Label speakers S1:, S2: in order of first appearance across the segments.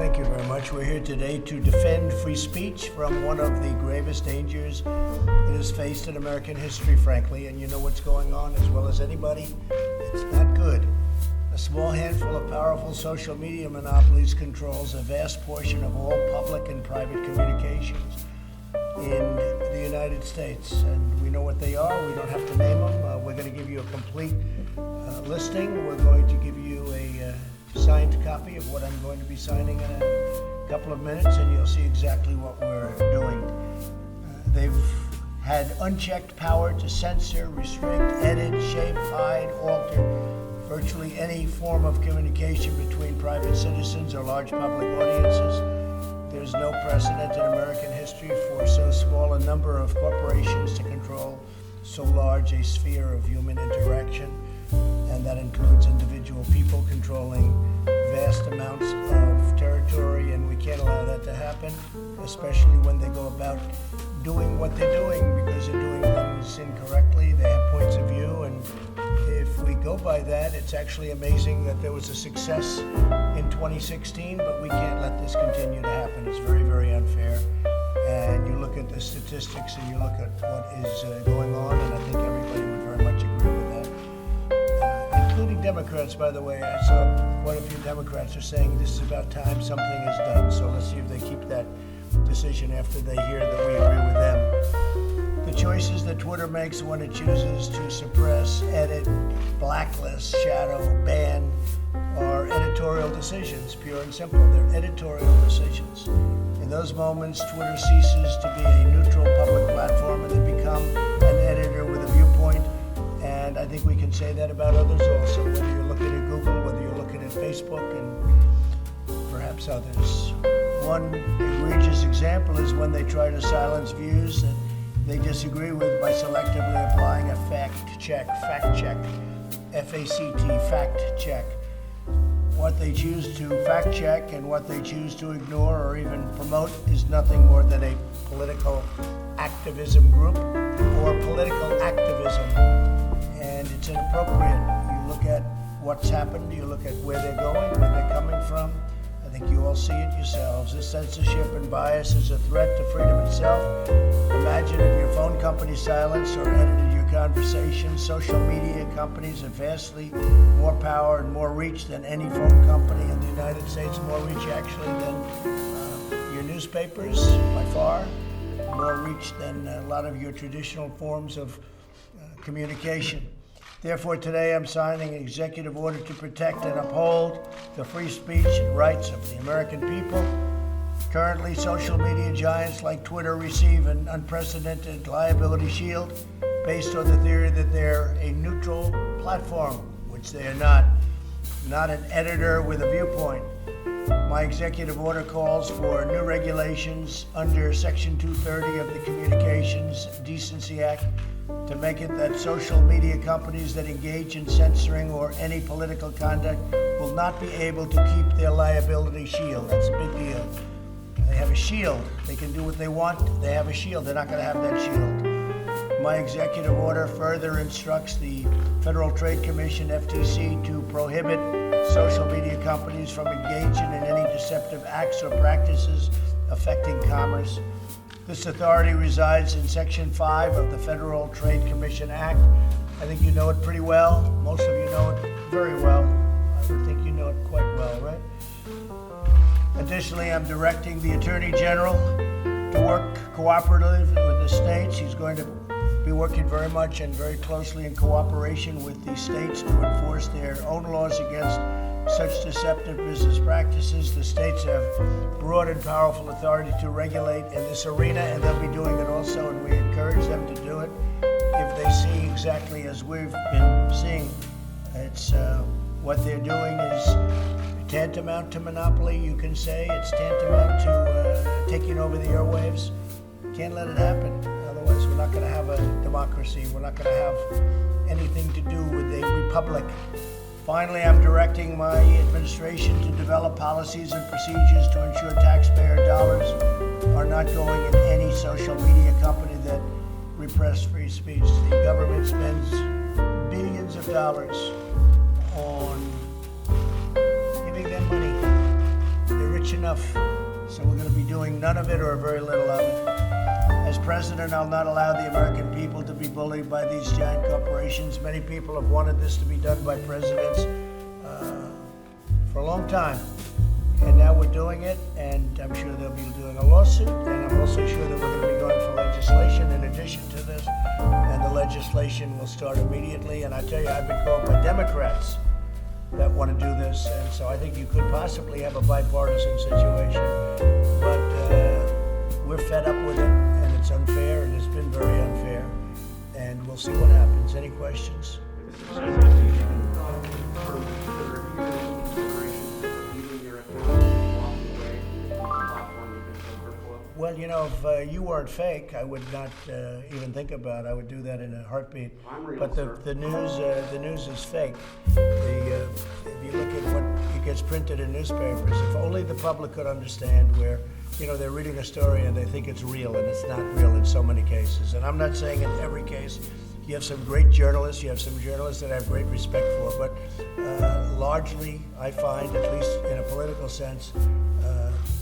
S1: Thank you very much. We're here today to defend free speech from one of the gravest dangers it has faced in American history, frankly. And you know what's going on as well as anybody. It's not good. A small handful of powerful social media monopolies controls a vast portion of all public and private communications in the United States. And we know what they are. We don't have to name them. We're going to give you a complete listing. We're going to give you a signed copy of what I'm going to be signing in a couple of minutes, and you'll see exactly what we're doing. They've had unchecked power to censor, restrict, edit, shape, hide, alter virtually any form of communication between private citizens or large public audiences. There's no precedent in American history for so small a number of corporations to control so large a sphere of human interaction, and that includes individual people controlling vast amounts of territory, and we can't allow that to happen, especially when they go about doing what they're doing, because they're doing things incorrectly. They have points of view, and if we go by that, it's actually amazing that there was a success in 2016, but we can't let this continue to happen. It's very, very unfair. And you look at the statistics and you look at what is going on, and I think everybody would very much agree with that. Including Democrats, by the way. I saw quite a few Democrats are saying this is about time something is done. So let's see if they keep that decision after they hear that we agree with them. The choices that Twitter makes when it chooses to suppress, edit, blacklist, shadow, ban are editorial decisions, pure and simple. They're editorial decisions. In those moments, Twitter ceases to be a neutral public platform and they become an editor with a viewpoint. And I think we can say that about others also, whether you're looking at Google, whether you're looking at Facebook, and perhaps others. One egregious example is when they try to silence views that they disagree with by selectively applying a fact check, F-A-C-T, fact check. What they choose to fact check and what they choose to ignore or even promote is nothing more than a political activism group or political activism. And it's inappropriate. You look at what's happened, you look at where they're going, where they're coming from. I think you all see it yourselves. This censorship and bias is a threat to freedom itself. Imagine if your phone company silenced or edited your conversation. Social media companies have vastly more power and more reach than any phone company in the United States, more reach actually than your newspapers by far, more reach than a lot of your traditional forms of communication. Therefore, today I'm signing an executive order to protect and uphold the free speech and rights of the American people. Currently, social media giants like Twitter receive an unprecedented liability shield based on the theory that they're a neutral platform, which they are not an editor with a viewpoint. My executive order calls for new regulations under Section 230 of the Communications Decency Act to make it that social media companies that engage in censoring or any political conduct will not be able to keep their liability shield. That's a big deal. They have a shield. They can do what they want. They have a shield. They're not going to have that shield. My executive order further instructs the Federal Trade Commission, FTC, to prohibit social media companies from engaging in any deceptive acts or practices affecting commerce. This authority resides in Section 5 of the Federal Trade Commission Act. I think you know it pretty well. Most of you know it very well. I would think you know it quite well, right? Additionally, I'm directing the Attorney General to work cooperatively with the states. He's going to be working very much and very closely in cooperation with the states to enforce their own laws against such deceptive business practices. The states have broad and powerful authority to regulate in this arena, and they'll be doing it also, and we encourage them to do it if they see exactly as we've been seeing. It's what they're doing is tantamount to monopoly, you can say. It's tantamount to taking over the airwaves. Can't let it happen. Otherwise, we're not going to have a democracy. We're not going to have anything to do with a republic. Finally, I'm directing my administration to develop policies and procedures to ensure taxpayer dollars are not going in any social media company that repress free speech. The government spends billions of dollars on giving them money. They're rich much enough, so we're going to be doing none of it or very little of it. As president, I'll not allow the American people to be bullied by these giant corporations. Many people have wanted this to be done by presidents for a long time. And now we're doing it, and I'm sure they'll be doing a lawsuit, and I'm also sure that we're going to be going for legislation in addition to this, and the legislation will start immediately. And I tell you, I've been called by Democrats that want to do this, and so I think you could possibly have a bipartisan situation. But we're fed up with it, and it's unfair, and it's been very unfair, and we'll see what happens. Any questions? Well, you know, if you weren't fake, I would not even think about it. I would do that in a heartbeat. But the news is fake. If you look at what gets printed in newspapers, if only the public could understand where, you know, they're reading a story and they think it's real, and it's not real in so many cases. And I'm not saying in every case. You have some great journalists. You have some journalists that I have great respect for. But largely, I find, at least in a political sense,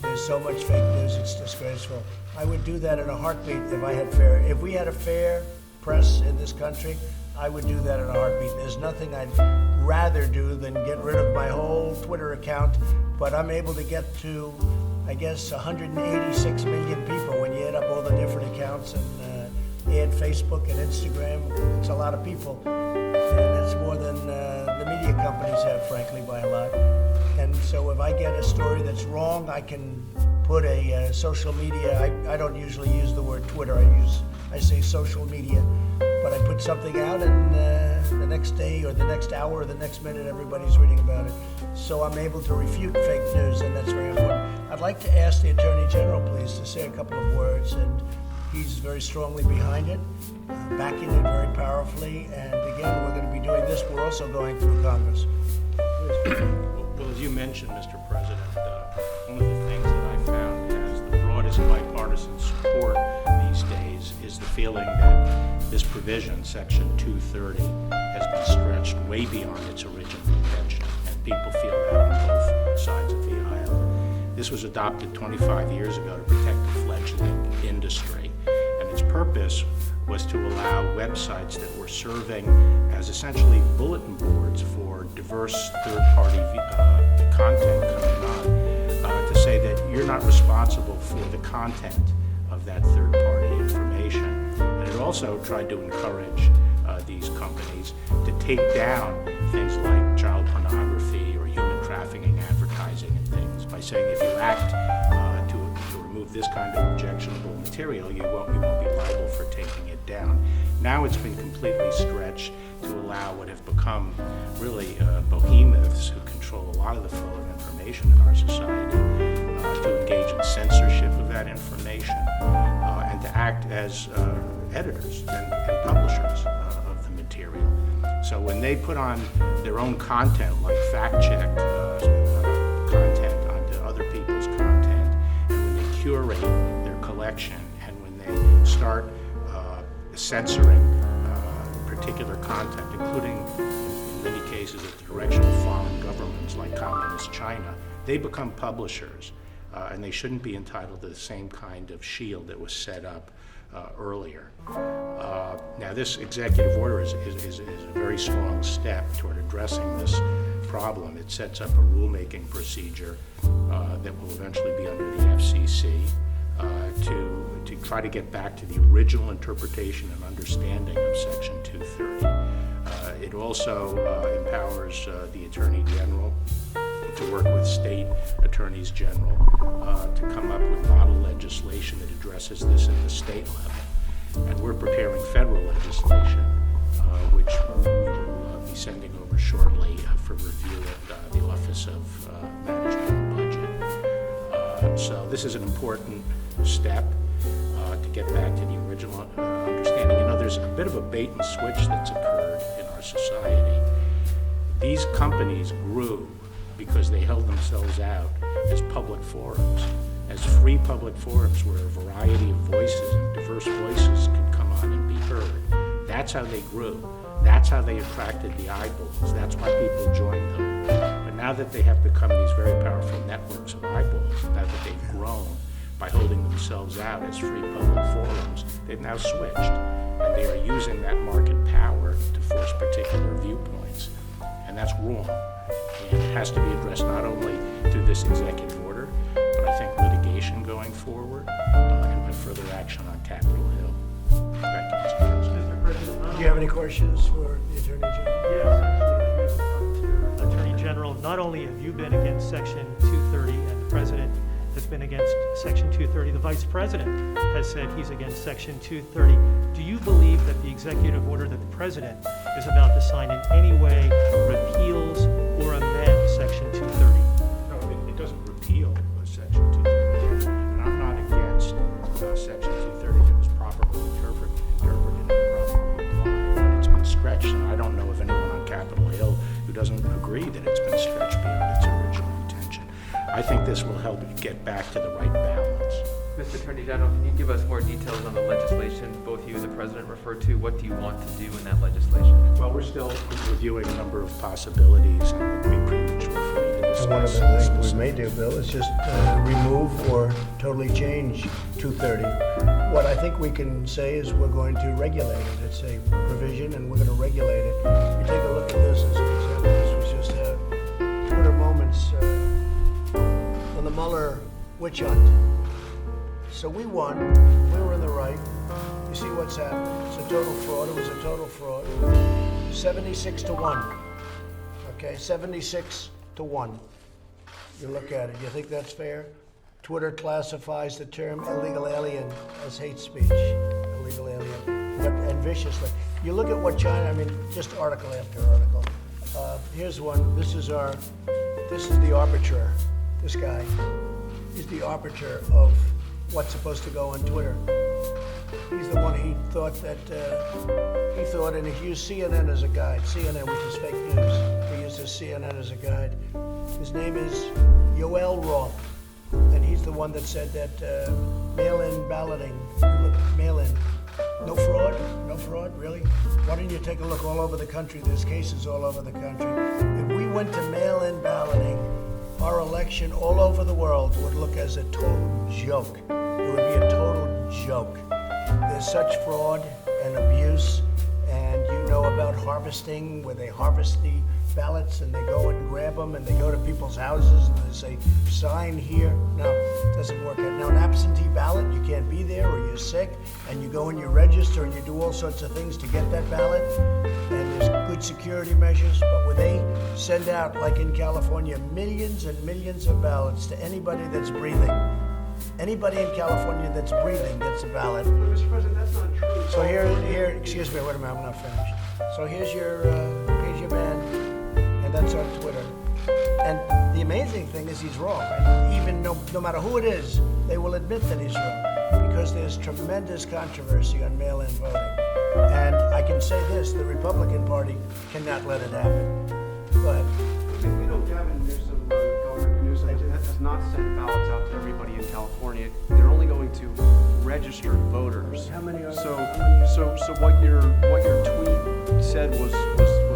S1: there's so much fake news, it's disgraceful. I would do that in a heartbeat if we had a fair press in this country, I would do that in a heartbeat. There's nothing I'd rather do than get rid of my whole Twitter account, but I'm able to get to, I guess, 186 million people when you add up all the different accounts and add Facebook and Instagram. It's a lot of people, and it's more than the media companies have, frankly, by a lot. And so if I get a story that's wrong, I can put a social media, I don't usually use the word Twitter, I say social media, but I put something out and the next day or the next hour or the next minute everybody's reading about it. So I'm able to refute fake news, and that's very important. I'd like to ask the Attorney General, please, to say a couple of words, and he's very strongly behind it, backing it very powerfully, and again, we're going to be doing this, we're also going through Congress.
S2: Well, as you mentioned, Mr. President, one of the things that I found has the broadest bipartisan support these days is the feeling that this provision, Section 230, has been stretched way beyond its original intention, and people feel that on both sides of the aisle. This was adopted 25 years ago to protect the fledgling industry, and its purpose was to allow websites that were serving as essentially bulletin boards for diverse third-party content coming on, to say that you're not responsible for the content of that third-party information. And it also tried to encourage these companies to take down things like child pornography or human trafficking advertising and things by saying if you act to remove this kind of objectionable material, you won't be liable for taking it down. Now it's been completely stretched to allow what have become really behemoths who control a lot of the flow of information in our society to engage in censorship of that information and to act as editors and publishers of the material. So when they put on their own content, like fact-check content onto other people's content, and when they curate their collection, and when they start censoring particular content, including in many cases at the direction of foreign governments like Communist China, they become publishers, and they shouldn't be entitled to the same kind of shield that was set up earlier. Now, this executive order is a very strong step toward addressing this problem. It sets up a rulemaking procedure that will eventually be under the FCC to try to get back to the original interpretation and understanding of Section 230. It also empowers the Attorney General to work with state attorneys general to come up with model legislation that addresses this at the state level. And we're preparing federal legislation, which we will be sending over shortly for review at the Office of Management and Budget. So this is an important step to get back to the original understanding. You know, there's a bit of a bait and switch that's occurred in our society. These companies grew because they held themselves out as public forums, as free public forums where a variety of voices and diverse voices could come on and be heard. That's how they grew. That's how they attracted the eyeballs. That's why people joined them. But now that they have become these very powerful networks of eyeballs, now that they've grown by holding themselves out as free public forums, they've now switched. And they are using that market power to force particular viewpoints. And that's wrong. And it has to be addressed not only through this executive order, but I think litigation going forward and by further action on Capitol Hill. Thank you, Mr. President.
S3: Mr. President,
S1: Do you have any questions for the Attorney General?
S3: yes, actually, Attorney General, not only have you been against Section 230 and the President has been against Section 230, the Vice President has said he's against Section 230. Do you believe that the executive order that the President is about to sign in any way repeals or amend Section 230?
S2: No, it doesn't repeal Section 230. And I'm not against Section 230 if it was properly interpreted and properly applied. But it's been stretched, and I don't know of anyone on Capitol Hill who doesn't agree that it's been stretched beyond its original intention. I think this will help get back to the right balance.
S4: Mr. Attorney General, can you give us more details on the legislation both you and the President referred to? What do you want to do in that legislation?
S2: Well, we're still reviewing a number of possibilities, and it would be premature for me to discuss.
S1: And one of the things we may do, Bill, is just remove or totally change 230. What I think we can say is we're going to regulate it. It's a provision, and we're going to regulate it. You take a look at this as an example. This was just Twitter moments on the Mueller witch hunt. So we won. We were in the right. You see what's happened. It's a total fraud. It was a total fraud. 76-1. Okay, 76-1. You look at it. You think that's fair? Twitter classifies the term illegal alien as hate speech. Illegal alien. And viciously. You look at what China, I mean, just article after article. Here's one. This is the arbiter. This guy is the arbiter of what's supposed to go on Twitter. He's the one he thought, and he used CNN as a guide. CNN, which is fake news. He uses CNN as a guide. His name is Yoel Roth, and he's the one that said that mail-in balloting, mail-in, no fraud, really? Why don't you take a look all over the country? There's cases all over the country. If we went to mail-in balloting, our election all over the world would look as a total joke. It would be a total joke. There's such fraud and abuse, and you know about harvesting, where they harvest the ballots and they go and grab them and they go to people's houses and they say, sign here. No, it doesn't work out. Now, an absentee ballot, you can't be there or you're sick, and you go and you register and you do all sorts of things to get that ballot, and there's good security measures, but when they send out, like in California, millions and millions of ballots to anybody that's breathing, anybody in California that's breathing gets a ballot.
S3: Mr. President, that's not true.
S1: So here, excuse me, wait a minute, I'm not finished. So here's your man, and that's on Twitter. And the amazing thing is he's wrong. And even no matter who it is, they will admit that he's wrong, because there's tremendous controversy on mail-in voting. And I can say this, the Republican Party cannot let it happen. Go ahead.
S5: We know Gavin Newsom, Governor Newsom, has not sent ballots out to everybody in California. They're only going to registered voters.
S1: How many are
S5: So
S1: there?
S5: what your tweet said was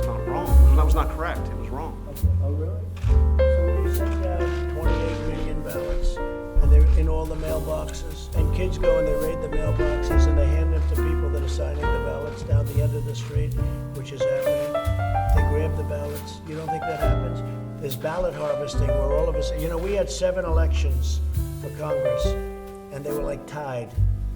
S5: not wrong. That was not correct. It was wrong.
S1: Oh, really? So we sent out 28 million ballots, and they're in all the mailboxes. And kids go and they raid the mailboxes, and they hand them to people that are signing the ballots down the end of the street, which is happening. They grab the ballots. You don't think that happens? There's ballot harvesting where all of us, we had 7 elections for Congress, and they were like tied,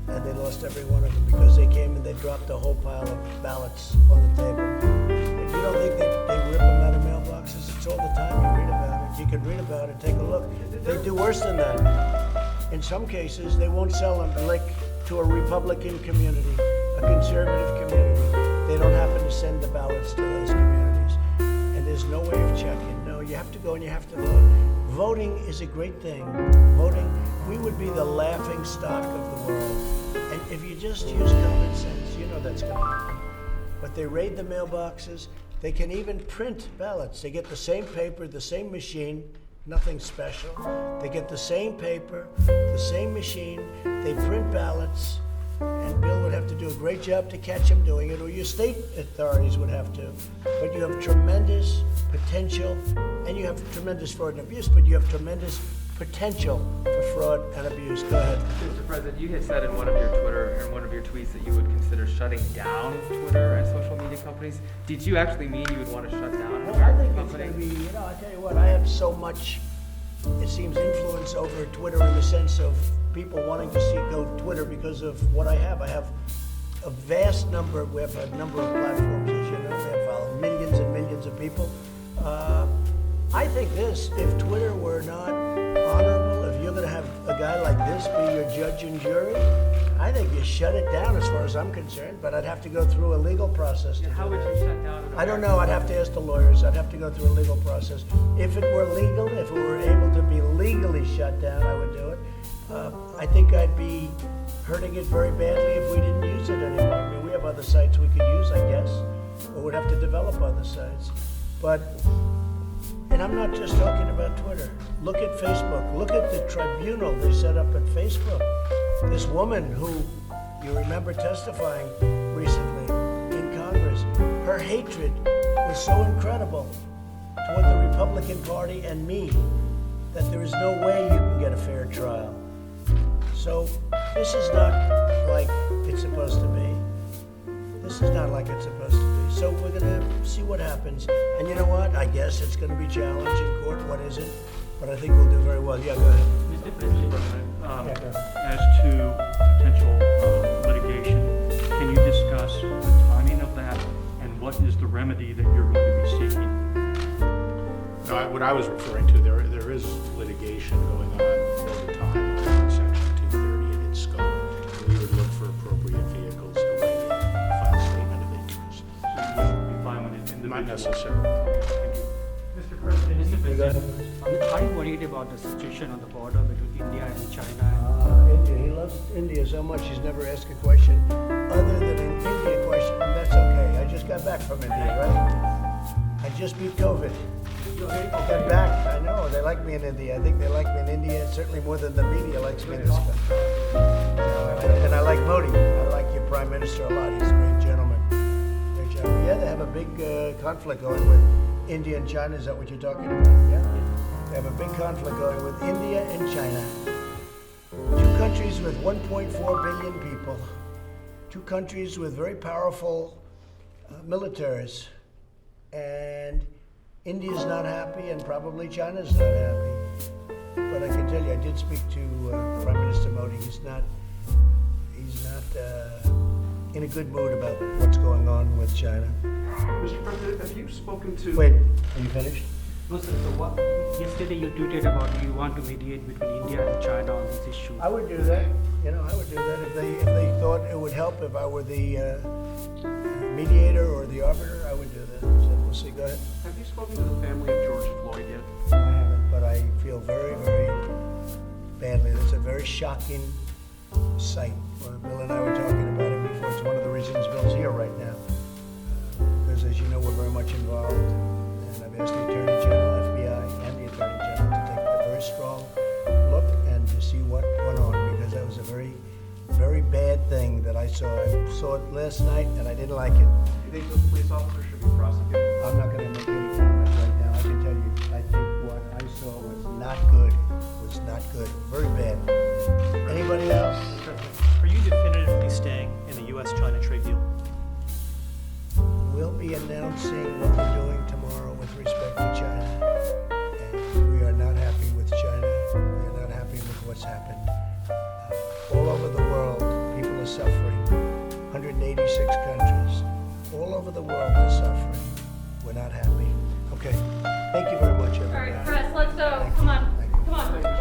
S1: and they lost every one of them because they came and they dropped a whole pile of ballots on the table. If you don't think they rip them out of mailboxes, it's all the time. You read about it. You can read about it. Take a look. They do worse than that. In some cases, they won't sell them like to a Republican community, a conservative community. They don't happen to send the ballots to those communities. And there's no way of checking. No, you have to go and you have to vote. Voting is a great thing. Voting, we would be the laughing stock of the world. And if you just use common sense, you know that's going to happen. But they raid the mailboxes. They can even print ballots. They get the same paper, the same machine, nothing special. They get the same paper, the same machine. They print ballots, and Bill would have to do a great job to catch him doing it, or your state authorities would have to. But you have tremendous potential, and you have tremendous fraud and abuse, but you have tremendous potential for fraud and abuse. Go ahead.
S4: Mr. President, you had said in one of your tweets that you would consider shutting down Twitter and social media companies. Did you actually mean you would want to shut down an
S1: Well, I
S4: American
S1: think it's
S4: company?
S1: going to be, I tell you what, I have so much, it seems, influence over Twitter in the sense of people wanting to see go Twitter because of what I have. I have a vast number, we have a number of platforms, as you know, they have millions and millions of people. I think this, if Twitter were not honorable, if you're going to have a guy like this be your judge and jury, I think you shut it down as far as I'm concerned, but I'd have to go through a legal process to do
S4: How would
S1: that.
S4: you shut down an
S1: I don't
S4: American-
S1: know, I'd have to ask the lawyers, I'd have to go through a legal process. If it were legal, if it were able to be legally shut down, I would do it. I think I'd be hurting it very badly if we didn't use it anymore. I mean, we have other sites we could use, I guess, or we'd have to develop other sites. But, and I'm not just talking about Twitter. Look at Facebook, look at the tribunal they set up at Facebook. This woman who, you remember testifying recently in Congress, her hatred was so incredible toward the Republican Party and me that there is no way you can get a fair trial. So this is not like it's supposed to be. This is not like it's supposed to be. So we're gonna see what happens. And you know what? I guess it's gonna be challenged in court. What is it? But I think we'll do very well. Yeah, go ahead.
S6: Mr. President,
S1: Yeah, go ahead.
S6: as to potential litigation, can you discuss the timing of that and what is the remedy that you're going to be seeking?
S2: No, what I was referring to, there is litigation going on all the time on Section 230 and its scope. And we would look for appropriate vehicles to weigh in, file statement of interest.
S6: So you will be filing an individual.
S2: Not necessarily.
S6: Thank you.
S3: Mr. President,
S6: Mr.
S1: Go
S6: President,
S1: ahead.
S7: Are you worried about the situation on the border between India and China?
S1: India. He loves India so much he's never asked a question other than an India question, and that's okay. I just got back from India, right? I just beat COVID. I got back. I know they like me in India. I think they like me in India certainly more than the media likes me in this country. And I like Modi. I like your prime minister a lot. He's a great gentleman. Great gentleman. Yeah, they have a big conflict going with India and China. Is that what you're talking about? Yeah. They have a big conflict going with India and China. Two countries with 1.4 billion people. Two countries with very powerful militaries. And India's not happy, and probably China's not happy. But I can tell you, I did speak to Prime Minister Modi. He's not in a good mood about what's going on with China.
S5: Mr. President, have you spoken to?
S1: Wait, are you finished?
S7: No, sir. So what, yesterday you tweeted about you want to mediate between India and China on this issue.
S1: I would do that. You know, I would do that if they thought it would help. If I were the mediator or the arbiter, I would do that. So we'll see. Go ahead.
S5: Have you spoken to the family of George Floyd yet?
S1: I haven't, but I feel very, very badly. It's a very shocking sight. Bill and I were talking about it before. It's one of the reasons Bill's here right now. Because as you know, we're very much involved. And I've asked the Attorney General, FBI, and the Attorney General to take a very strong look and to see what went on. Because that was a very, very bad thing that I saw. I saw it last night and I didn't like it.
S5: Do you think those police officers should be prosecuted?
S1: I'm not going to make any comments right now. I can tell you, I think what I saw was not good. Was not good. Very bad. Anybody else?
S3: are you definitively staying in the U.S.-China trade deal?
S1: We'll be announcing what we're doing tomorrow with respect to China. And we are not happy with China. We are not happy with what's happened. All over the world, people are suffering. 186 countries. All over the world are suffering. We're not happy. Okay. Thank you very much,
S8: All
S1: everybody.
S8: right, press, let's go. Come on, come on.